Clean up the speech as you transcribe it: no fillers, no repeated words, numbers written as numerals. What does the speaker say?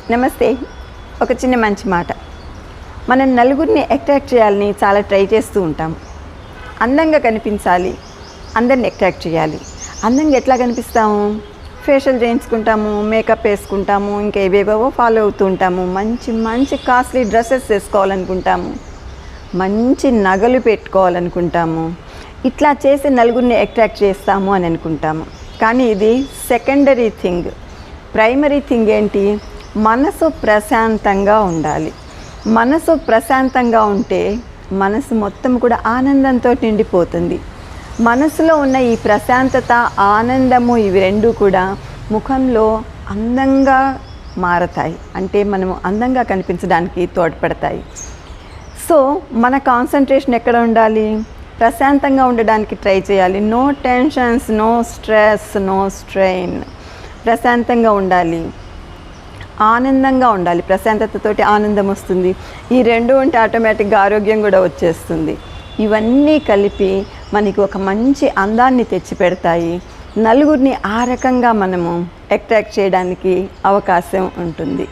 నమస్తే. ఒక చిన్న మంచి మాట. మనం నలుగురిని అట్రాక్ట్ చేయాలని చాలా ట్రై చేస్తూ ఉంటాం. అందంగా కనిపించాలి, అందరిని అట్రాక్ట్ చేయాలి. అందంగా ఎట్లా కనిపిస్తాము? ఫేషియల్ చేయించుకుంటాము, మేకప్ వేసుకుంటాము, ఇంకా ఏవేవో ఫాలో అవుతూ ఉంటాము. మంచి మంచి కాస్ట్లీ డ్రెస్సెస్ వేసుకోవాలనుకుంటాము, మంచి నగలు పెట్టుకోవాలనుకుంటాము. ఇట్లా చేసి నలుగురిని అట్రాక్ట్ చేస్తాము అని అనుకుంటాము. కానీ ఇది సెకండరీ థింగ్. ప్రైమరీ థింగ్ ఏంటి? మనసు ప్రశాంతంగా ఉండాలి. మనసు ప్రశాంతంగా ఉంటే మనసు మొత్తం కూడా ఆనందంతో నిండిపోతుంది. మనసులో ఉన్న ఈ ప్రశాంతత, ఆనందము ఇవి రెండు కూడా ముఖంలో అందంగా మారతాయి. అంటే మనము అందంగా కనిపించడానికి తోడ్పడతాయి. సో మన కాన్సన్ట్రేషన్ ఎక్కడ ఉండాలి? ప్రశాంతంగా ఉండడానికి ట్రై చేయాలి. No tensions, no stress, no strain. ప్రశాంతంగా ఉండాలి, ఆనందంగా ఉండాలి. ప్రశాంతతతోటి ఆనందం వస్తుంది. ఈ రెండు ఉంటే ఆటోమేటిక్గా ఆరోగ్యం కూడా వచ్చేస్తుంది. ఇవన్నీ కలిపి మనకి ఒక మంచి అందాన్ని తెచ్చిపెడతాయి. నలుగురిని ఆ రకంగా మనము అట్రాక్ట్ చేయడానికి అవకాశం ఉంటుంది.